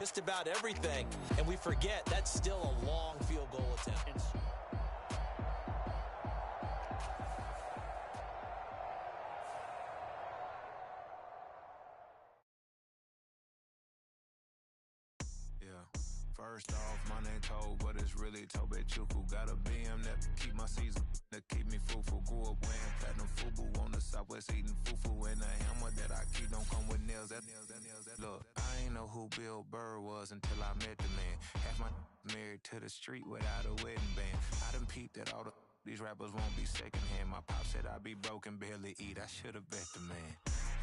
just about everything, and we forget that's still a long field goal attempt. First off, my name Toe, but it's really Tobe Chuku. Got a BM that keep my season, that keep me fruitful. Grew up wearing platinum FUBU on the Southwest eating fufu. And the hammer that I keep don't come with nails. Look, I ain't know who Bill Burr was until I met the man. Half my married to the street without a wedding band. I done peeped that all these rappers won't be secondhand. My pop said I'd be broke and barely eat. I should've bet the man.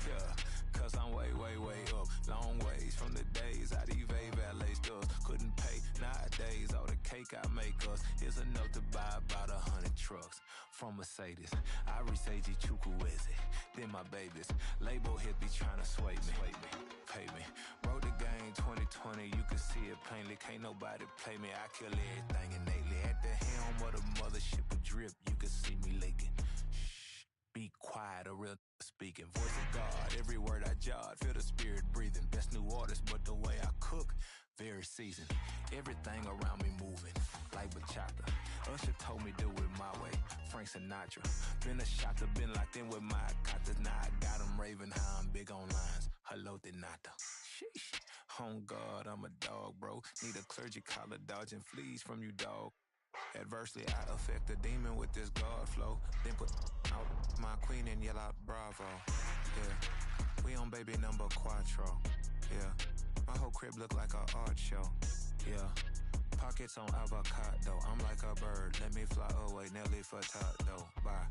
Yeah, cause I'm way up, long ways from the days I these valet stores couldn't pay. Nowadays, all the cake I make us is enough to buy about 100 trucks from Mercedes. I resage Chukwueze, then my babies. Label hit be trying to sway me, pay me. Wrote the game 2020, you can see it plainly. Can't nobody play me, I kill everything innately. At the helm of the mothership with drip, you can see me leaking. Shh, be quiet, a real speaking. Voice of God, every word I jot, feel the spirit breathing. Best new artist, but the way I cook, very seasoned. Everything around me moving, like bachata. Usher told me do it my way, Frank Sinatra. Been a shotter, been locked in with my katas. Now I got them raving how I'm big on lines. Hello, Denata. Sheesh. On God, I'm a dog, bro. Need a clergy collar, dodging fleas from you, dog. Adversely, I affect the demon with this God flow. Then put out my queen and yell out bravo. Yeah, we on baby number quattro. Yeah, my whole crib look like a art show. Yeah, pockets on avocado. I'm like a bird, let me fly away. Nelly Furtado, bye.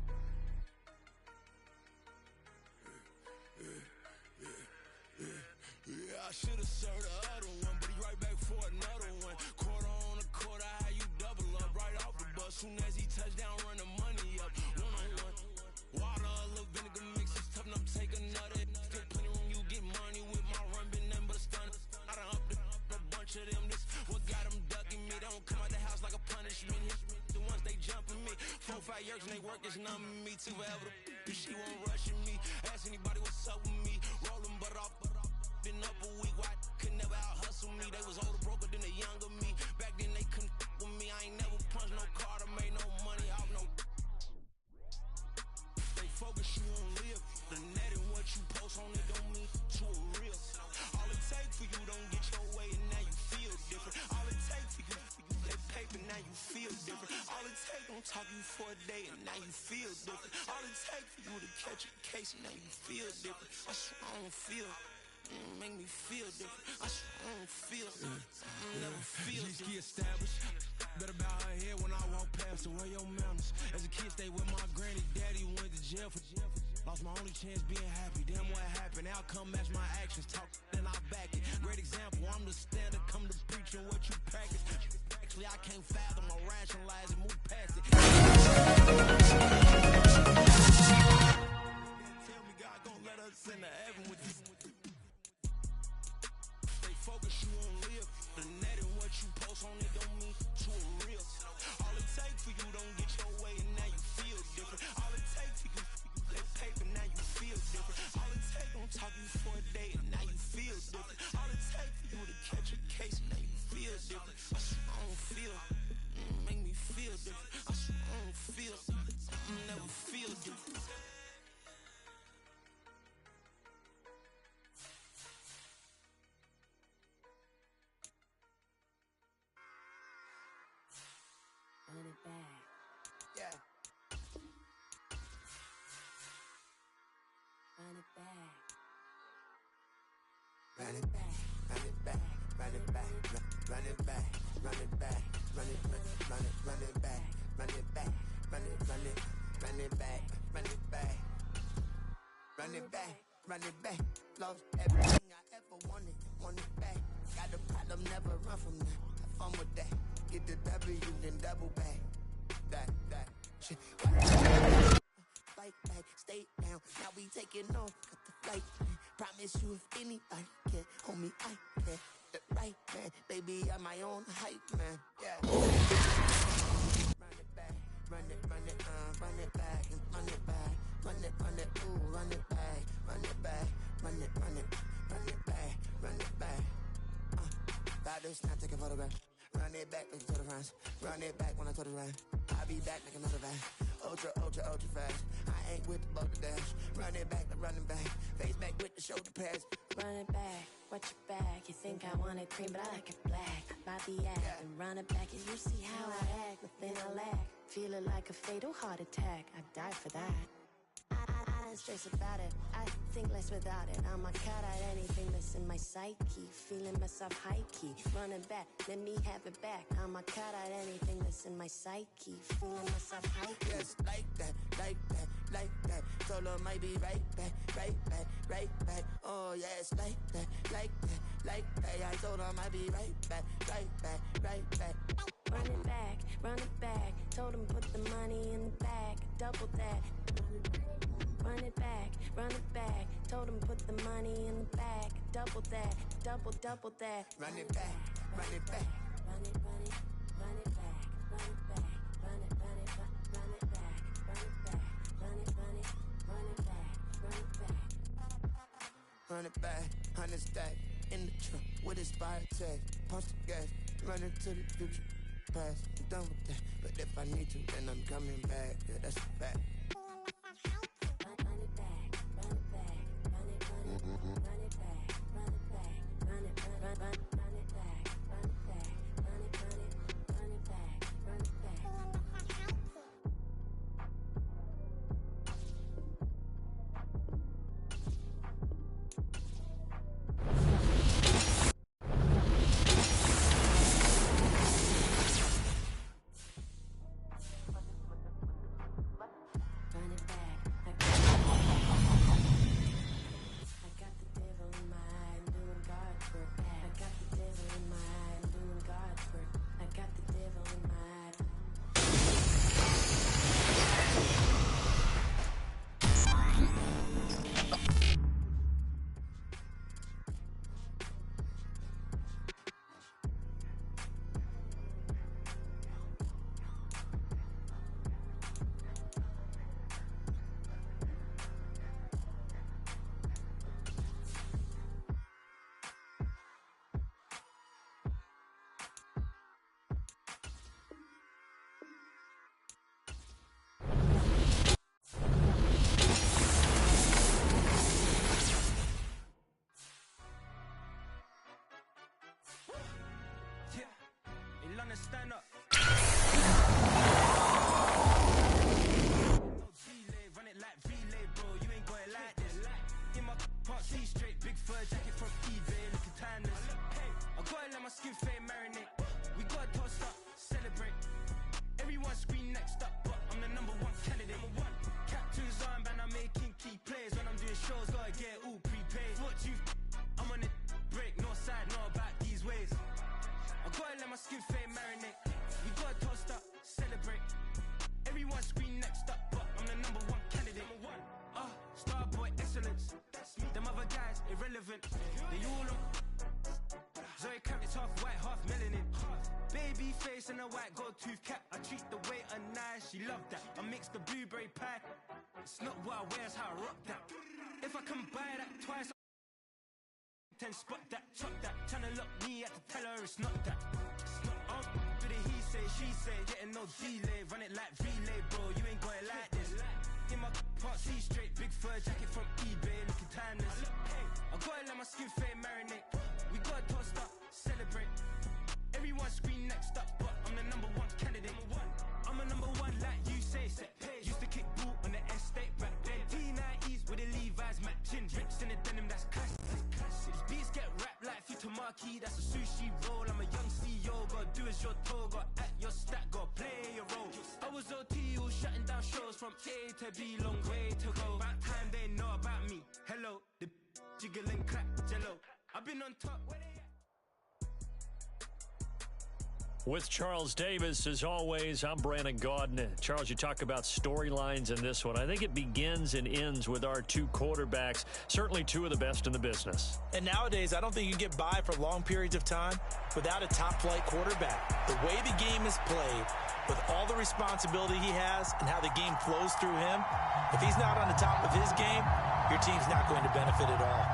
Yeah, I should've served the other one, but he right back for another one. Quarter on a quarter, how you double up right off the bus. Soon as he touch down, run the money up. One-on-one. Water, a little vinegar mix, it's tough enough to take another. Still plenty room, you get money with my run, been nothing but a stun. I done upped a bunch of them. This what got them ducking me. They don't come out the house like a punishment. The ones they jumping me. 4-5 years and they work is numbing me. Too forever, she won't rushing me. Ask anybody what's up with me. Rolling butt off. Been up a week, why could never out hustle me? They was older, broker than the younger me. Back then they couldn't with me. I ain't never punched no card or made no money off no. They focus you on live. The net and what you post on it don't mean to a real. All it take for you don't get your way and now you feel different. All it take for you that paper, now you feel different. All it take don't talk you for a day and now you feel different. All it take for you to catch a case and now you feel different. That's what I don't feel. Make me feel different. I don't feel never feel G-ski established. Better bow her head when I walk past her. Where your manners? As a kid, stayed with my granny. Daddy went to jail for lost my only chance being happy. Damn, what happened? Outcome match my actions. Talk, then I back it. Great example. I'm the standard. Come to preaching what you practice. Actually, I can't fathom or rationalize and move past it. Tell me God gon' let us in the heaven with this. Focus you on live. The net and what you post on it don't mean to a real. All it take for you don't get your way and now you feel different. All it take for you that paper, now you feel different. All it take don't talk you for a day and now you feel different. All it take for you to catch a case and now you feel different. I don't feel. Make me feel different. I don't feel. Never feel different. Run it back. Yeah. Run it back. Run it back. Run it back. Run it back. Run it back. Run it back. Run it back. Run it back. Run it back. Run it back. Run it back. Run it back. Run it back. Lost everything I ever wanted. Want it back. Got a problem, never run from that. Have fun with that. Get the W, then double back. That shit. Fight back, stay down. Now we taking off, cut the flight. Promise you if anybody can, homie, I can. The right man, baby, I'm my own hype man. Yeah. Run it back, run it, run it, run it back, and run it back, run it, ooh, run it back, run it back, run it, run it, run it back, run it back. About to snap, take a photograph. Run it back, like Tour de France. Run it back when I told it right. I'll be back like another van. Ultra, ultra, ultra fast. I ain't with the boat to dash. Run it back, like running back. Face back with the shoulder pads. Run it back, watch your back. You think I want it cream, but I like it black. Buy the act and run it back, and you see how I act. Nothing I lack. Feeling like a fatal heart attack. I'd die for that. I don't stress about it. I think less without it. I'm a cut at anything that's in my psyche. Feeling myself high key. Running back, let me have it back. I'm a cut at anything that's in my psyche. Feeling myself high key. Yes, like that, like that, like that. Solo might be right back, right back, right back. Oh yes, like that, like that, like that. I told her I might be right back, right back, right back. Run it back, run it back. Told him put the money in the bag. Double that. Run it back, run it back. Told him put the money in the bag. Double that, double that. Run it back, run it back. Run it, run it, run it back, run it back, run it, run it, run it back, run it back, run it, run it, run it back, run it back. Run it back, 100 stack in the truck with expired tag. Punch the gas, run into the future. Past, I'm done with that. But if I need to, then I'm coming back. Yeah, that's a fact. Stand up. Run it like relay, bro. You ain't got it like this. In my part C straight, big fur jacket from eBay, looking timeless. I gotta let my skin fade marinate. We gotta toast up, celebrate. Everyone scream next up, but I'm the #1 candidate. Captain's armband, I'm making key plays. When I'm doing shows, gotta get it all prepaid. I'm on it, break, no side, no about these ways. I gotta let my skin fade marinate. We gotta toast up, celebrate. Everyone scream next up, but I'm the #1 candidate. Starboy excellence. Them other guys irrelevant. They all on. Zoe Camp, it's half white, half melanin. Baby face and a white gold tooth cap. I treat the waiter nice, she love that. I mix the blueberry pie. It's not what I wear, it's how I rock that. If I can buy that twice, 10 spot that, chop that. Tryna lock me at the tell her it's not that. But he say, she say, getting no delay. Run it like relay, bro, you ain't got it like this. In my part C straight, big fur jacket from eBay, looking timeless. I gotta let my skin fade marinate. We gotta toast up, celebrate. Everyone scream next up, but I'm the #1 candidate. I'm a #1 like you say, set page. Used to kick ball on the estate back then. T90s with the Levi's matching. Rips in the denim, that's classic. These beats get wrapped like Futamaki, that's a sushi roll. I'm a young CEO, gotta do as you're told. Gotta act your stat, gotta play your role. I was OT, all shutting down shows from A to B, long way to go. About time they know about me. Hello, the jiggle and clap, jello. I've been on top, where they at? With Charles Davis, as always, I'm Brandon Gaudin. Charles, you talk about storylines in this one. I think it begins and ends with our two quarterbacks, certainly two of the best in the business. And nowadays, I don't think you can get by for long periods of time without a top-flight quarterback. The way the game is played, with all the responsibility he has and how the game flows through him, if he's not on the top of his game, your team's not going to benefit at all.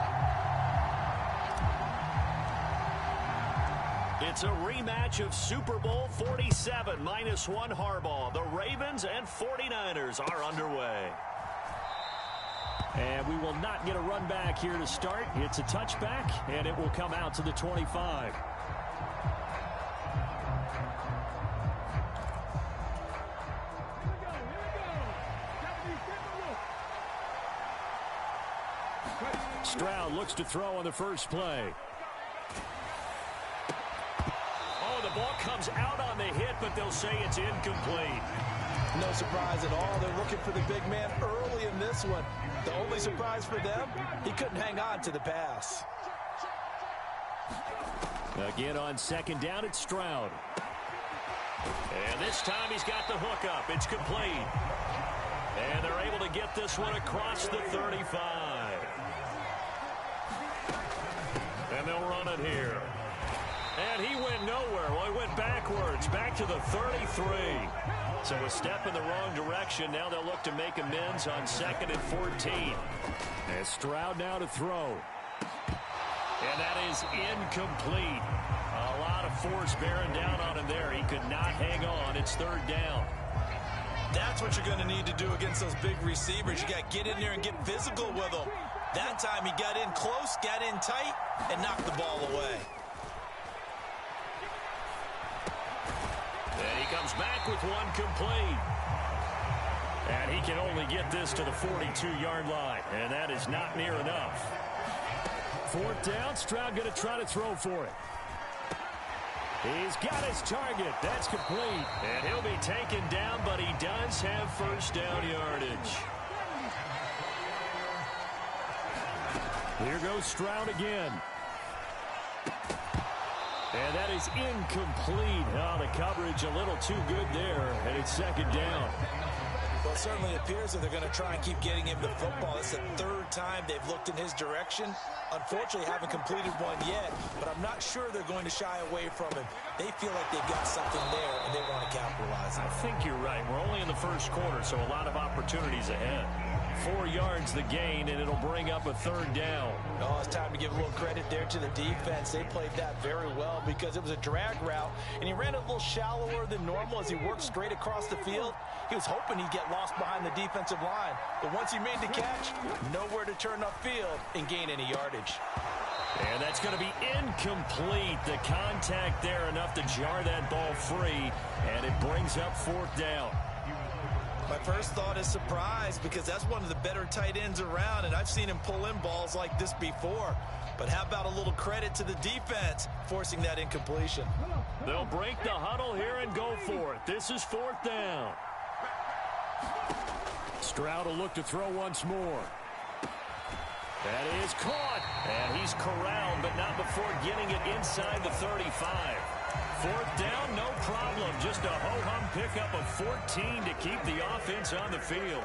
It's a rematch of Super Bowl 47, -1 Harbaugh. The Ravens and 49ers are underway. And we will not get a run back here to start. It's a touchback, and it will come out to the 25. Stroud looks to throw on the first play. Oh, the ball comes out on the hit, but they'll say it's incomplete. No surprise at all. They're looking for the big man early in this one. The only surprise for them, he couldn't hang on to the pass. Again on second down, it's Stroud. And this time he's got the hook up. It's complete. And they're able to get this one across the 35. And they'll run it here. And he went nowhere. Well, he went backwards, back to the 33. So a step in the wrong direction. Now they'll look to make amends on 2nd and 14. And Stroud now to throw. And that is incomplete. A lot of force bearing down on him there. He could not hang on. It's 3rd down. That's what you're going to need to do against those big receivers. You got to get in there and get physical with them. That time he got in close, got in tight, and knocked the ball away. And he comes back with one complete. And he can only get this to the 42-yard line. And that is not near enough. 4th down, Stroud going to try to throw for it. He's got his target. That's complete. And he'll be taken down, but he does have 1st down yardage. Here goes Stroud again. And that is incomplete. Oh, the coverage a little too good there, and it's 2nd down. Well, it certainly appears that they're going to try and keep getting him the football. It's the 3rd time they've looked in his direction. Unfortunately, haven't completed one yet, but I'm not sure they're going to shy away from him. They feel like they've got something there, and they want to capitalize on it. I think you're right. We're only in the 1st quarter, so a lot of opportunities ahead. 4 yards the gain, and it'll bring up a 3rd down. Oh, it's time to give a little credit there to the defense. They played that very well because it was a drag route, and he ran it a little shallower than normal as he worked straight across the field. He was hoping he'd get lost behind the defensive line, but once he made the catch, nowhere to turn upfield and gain any yardage. And that's going to be incomplete. The contact there enough to jar that ball free, and it brings up 4th down. My first thought is surprise because that's one of the better tight ends around, and I've seen him pull in balls like this before. But how about a little credit to the defense forcing that incompletion? They'll break the huddle here and go for it. This is 4th down. Stroud will look to throw once more. That is caught, and he's corralled, but not before getting it inside the 35. 4th down, no problem. Just a ho-hum pickup of 14 to keep the offense on the field.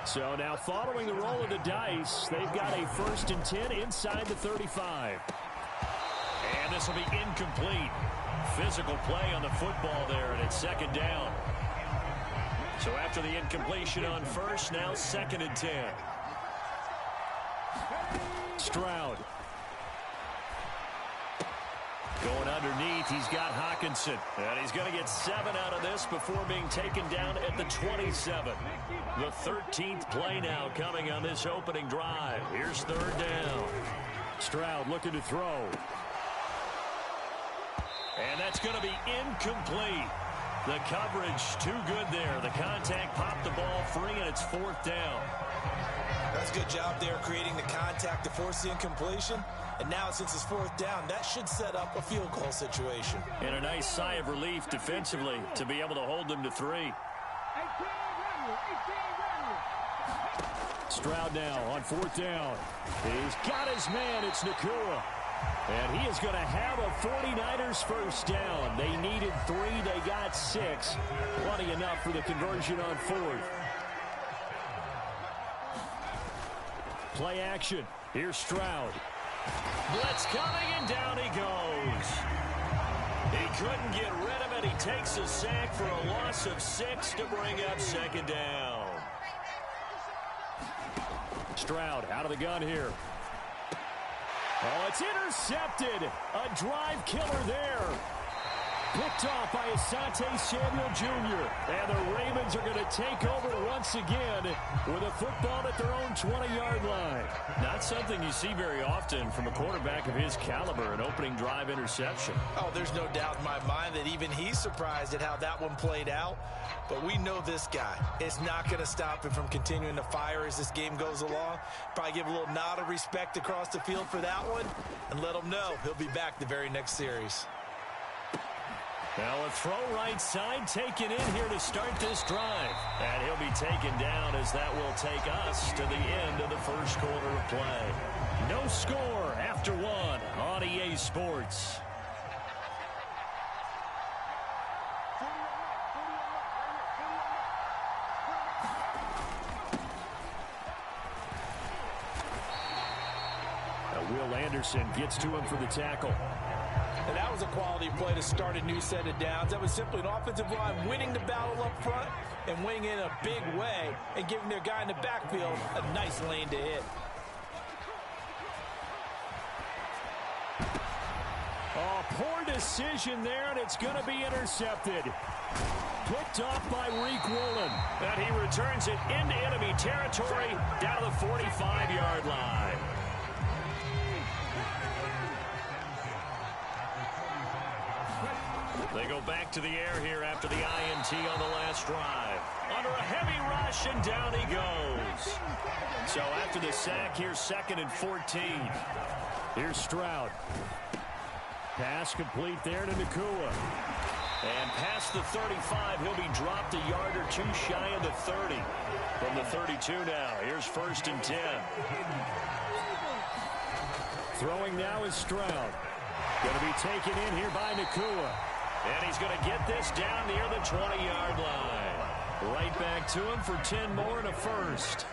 So now following the roll of the dice, they've got a 1st and 10 inside the 35. And this will be incomplete. Physical play on the football there, and it's 2nd down. So after the incompletion on 1st, now 2nd and 10. Stroud. Going underneath, he's got Hawkinson. And he's going to get 7 out of this before being taken down at the 27. The 13th play now coming on this opening drive. Here's 3rd down. Stroud looking to throw. And that's going to be incomplete. The coverage too good there. The contact popped the ball free, and it's 4th down. That's a good job there creating the contact to force the incompletion. And now since it's 4th down, that should set up a field goal situation. And a nice sigh of relief defensively to be able to hold them to 3. Stroud now on 4th down. He's got his man. It's Nakua. And he is going to have a 49ers 1st down. They needed 3. They got 6. Plenty enough for the conversion on 4th. Play action. Here's Stroud. Blitz coming, and down he goes. He couldn't get rid of it. He takes a sack for a loss of 6 to bring up 2nd down. Stroud out of the gun here. Oh, it's intercepted. A drive killer there. Picked off by Asante Samuel Jr. And the Ravens are going to take over once again with a football at their own 20-yard line. Not something you see very often from a quarterback of his caliber, an opening drive interception. Oh, there's no doubt in my mind that even he's surprised at how that one played out. But we know this guy. It's not going to stop him from continuing to fire as this game goes along. Probably give a little nod of respect across the field for that one and let him know he'll be back the very next series. Now a throw right side taken in here to start this drive. And he'll be taken down as that will take us to the end of the first quarter of play. No score after one on EA Sports. Now Will Anderson gets to him for the tackle. And that was a quality play to start a new set of downs. That was simply an offensive line winning the battle up front and winning in a big way and giving their guy in the backfield a nice lane to hit. Oh, poor decision there, and it's going to be intercepted. Picked off by Reek Woolen. And he returns it into enemy territory down to the 45-yard line. They go back to the air here after the INT on the last drive. Under a heavy rush, and down he goes. So after the sack, here's 2nd and 14. Here's Stroud. Pass complete there to Nakua. And past the 35, he'll be dropped a yard or two shy of the 30. From the 32 now, here's 1st and 10. Throwing now is Stroud. Going to be taken in here by Nakua. And he's going to get this down near the 20-yard line. Right back to him for 10 more and a first.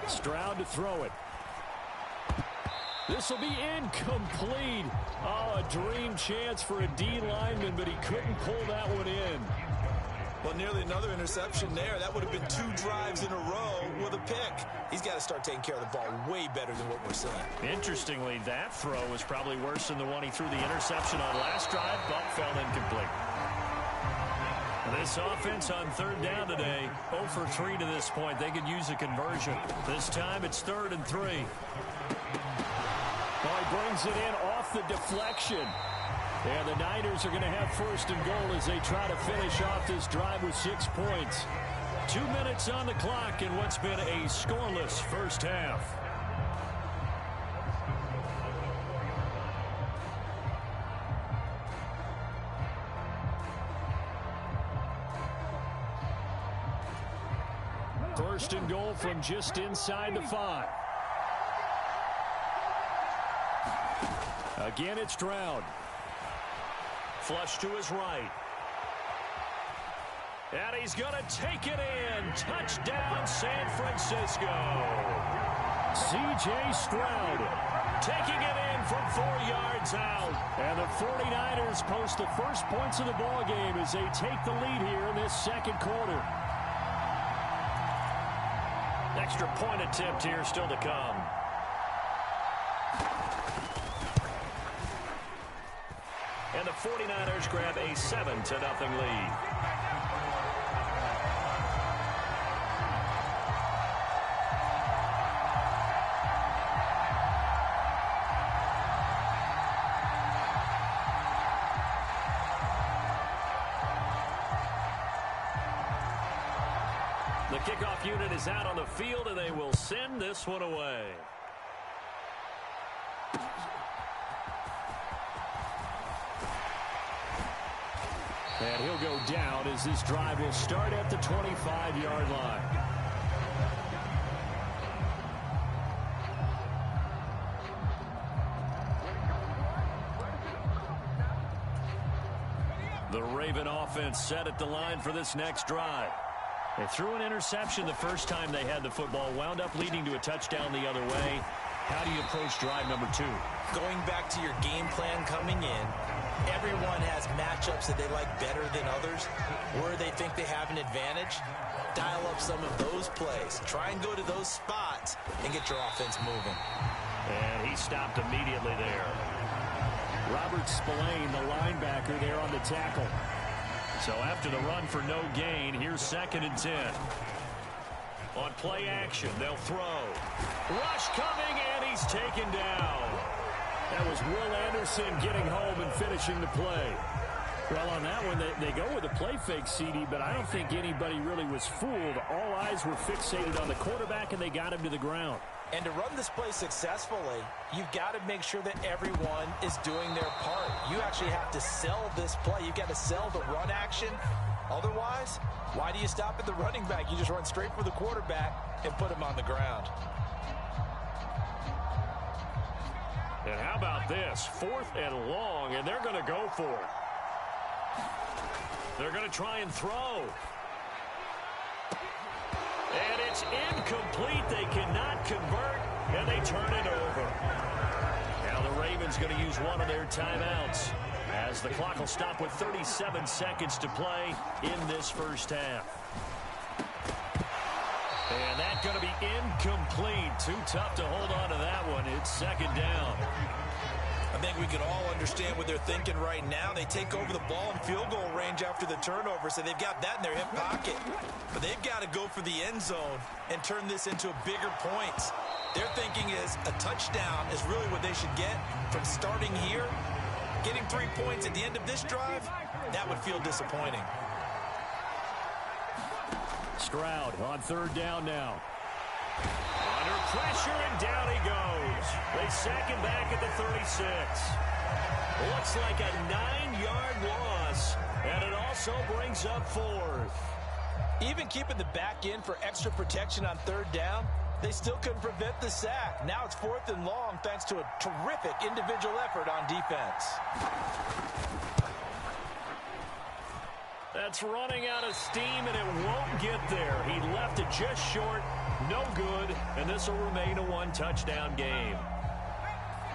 Stroud to throw it. This will be incomplete. Oh, a dream chance for a D lineman, but he couldn't pull that one in. Well, nearly another interception there. That would have been 2 drives in a row with a pick. He's got to start taking care of the ball way better than what we're seeing. Interestingly, that throw was probably worse than the one he threw the interception on last drive, but fell incomplete. This offense on 3rd down today, 0 for 3 to this point. They could use a conversion. This time it's 3rd and 3. Well, he brings it in off the deflection. And the Niners are going to have 1st and goal as they try to finish off this drive with 6 points. 2 minutes on the clock in what's been a scoreless first half. First and goal from just inside the 5. Again, it's Stroud. Flush to his right. And he's going to take it in. Touchdown, San Francisco. C.J. Stroud taking it in from 4 yards out. And the 49ers post the first points of the ball game as they take the lead here in this 2nd quarter. Extra point attempt here still to come. And the 49ers grab a 7-0 lead. The kickoff unit is out on the field, and they will send this one away. And he'll go down as this drive will start at the 25-yard line. The Raven offense set at the line for this next drive. They threw an interception the first time they had the football, wound up leading to a touchdown the other way. How do you approach drive number 2? Going back to your game plan coming in, everyone has matchups that they like better than others, where they think they have an advantage. Dial up some of those plays. Try and go to those spots and get your offense moving. And he stopped immediately there. Robert Spillane, the linebacker, there on the tackle. So after the run for no gain, here's 2nd and 10. On play action, they'll throw. Rush coming, and he's taken down. That was Will Anderson getting home and finishing the play. Well, on that one, they go with a play fake, CD, but I don't think anybody really was fooled. All eyes were fixated on the quarterback, and they got him to the ground. And to run this play successfully, you've got to make sure that everyone is doing their part. You actually have to sell this play. You've got to sell the run action. Otherwise, why do you stop at the running back? You just run straight for the quarterback and put him on the ground. And how about this? 4th and long, and they're going to go for it. They're going to try and throw. And it's incomplete. They cannot convert, and they turn it over. Now the Ravens going to use one of their timeouts, as the clock will stop with 37 seconds to play in this first half. And that's going to be incomplete. Too tough to hold on to that one. It's 2nd down. I think we can all understand what they're thinking right now. They take over the ball in field goal range after the turnover, so they've got that in their hip pocket. But they've got to go for the end zone and turn this into bigger points. Their thinking is a touchdown is really what they should get from starting here. Getting 3 points at the end of this drive, that would feel disappointing. Stroud on 3rd down now. Under pressure, and down he goes. They sack him back at the 36. Looks like a 9-yard loss, and it also brings up 4th. Even keeping the back in for extra protection on 3rd down, they still couldn't prevent the sack. Now it's 4th and long thanks to a terrific individual effort on defense. That's running out of steam, and it won't get there. He left it just short, no good, and this will remain a 1-touchdown game.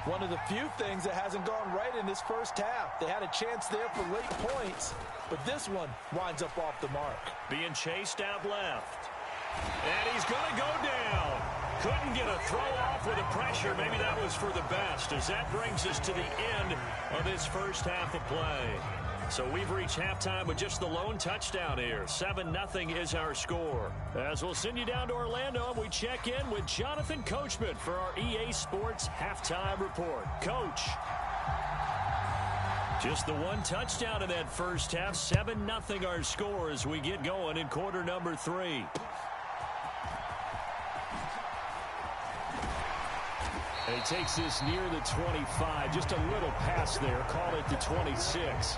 One of the few things that hasn't gone right in this first half. They had a chance there for late points, but this one winds up off the mark. Being chased out left. And he's going to go down. Couldn't get a throw off with the pressure. Maybe that was for the best, as that brings us to the end of this first half of play. So we've reached halftime with just the lone touchdown here. 7-0 is our score. As we'll send you down to Orlando, and we check in with Jonathan Coachman for our EA Sports Halftime Report. Coach. Just the 1 touchdown in that first half. 7-0 our score as we get going in quarter number 3. And he takes this near the 25. Just a little pass there. Call it the 26.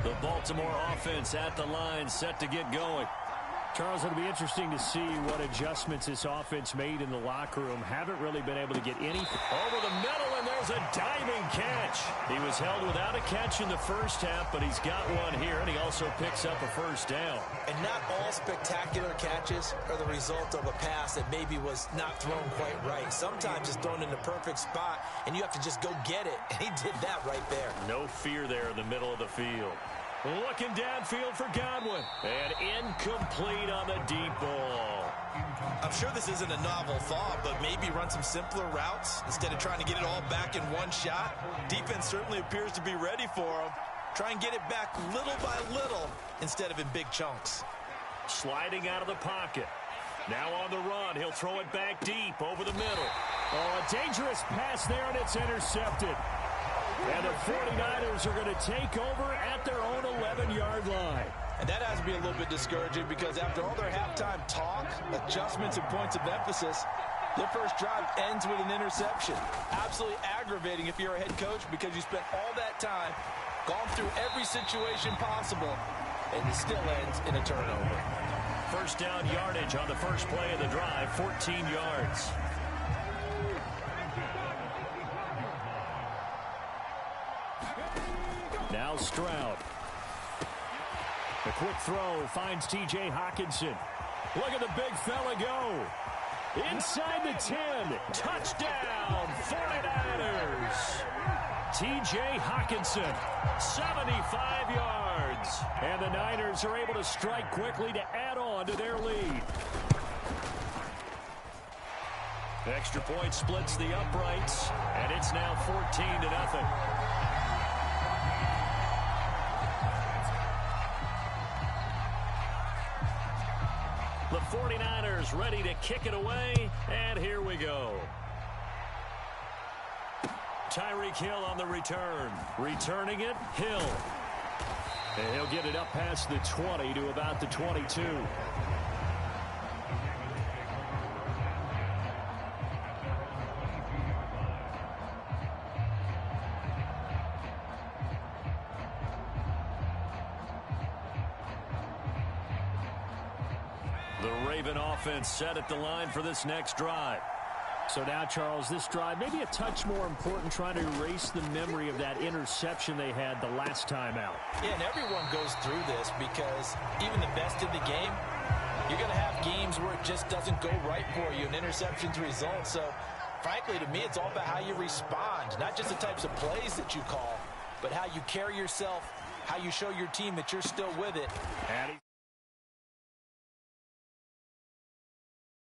The Baltimore offense at the line, set to get going. Charles, it'll be interesting to see what adjustments this offense made in the locker room. Haven't really been able to get anything. Over the middle, and there's a diving catch. He was held without a catch in the first half, but he's got one here, and he also picks up a first down. And not all spectacular catches are the result of a pass that maybe was not thrown quite right. Sometimes it's thrown in the perfect spot, and you have to just go get it. And he did that right there. No fear there in the middle of the field. Looking downfield for Godwin. And incomplete on the deep ball. I'm sure this isn't a novel thought, but maybe run some simpler routes instead of trying to get it all back in one shot. Defense certainly appears to be ready for him. Try and get it back little by little instead of in big chunks. Sliding out of the pocket. Now on the run. He'll throw it back deep over the middle. Oh, a dangerous pass there, and it's intercepted. And the 49ers are going to take over at their own 11-yard line. And that has to be a little bit discouraging because after all their halftime talk, adjustments, and points of emphasis, their first drive ends with an interception. Absolutely aggravating if you're a head coach because you spent all that time, gone through every situation possible, and it still ends in a turnover. First down yardage on the first play of the drive, 14 yards. Now Stroud. A quick throw finds T.J. Hawkinson. Look at the big fella go. Inside the 10. Touchdown, 49ers. T.J. Hawkinson, 75 yards. And the Niners are able to strike quickly to add on to their lead. The extra point splits the uprights, and it's now 14-0. The 49ers ready to kick it away, and here we go. Tyreek Hill on the return. Returning it, Hill. And he'll get it up past the 20 to about the 22. The Raven offense set at the line for this next drive. So now, Charles, this drive maybe a touch more important, trying to erase the memory of that interception they had the last time out. Yeah, and everyone goes through this because even the best in the game, you're going to have games where it just doesn't go right for you, and interceptions result. So, frankly, to me, it's all about how you respond, not just the types of plays that you call, but how you carry yourself, how you show your team that you're still with it.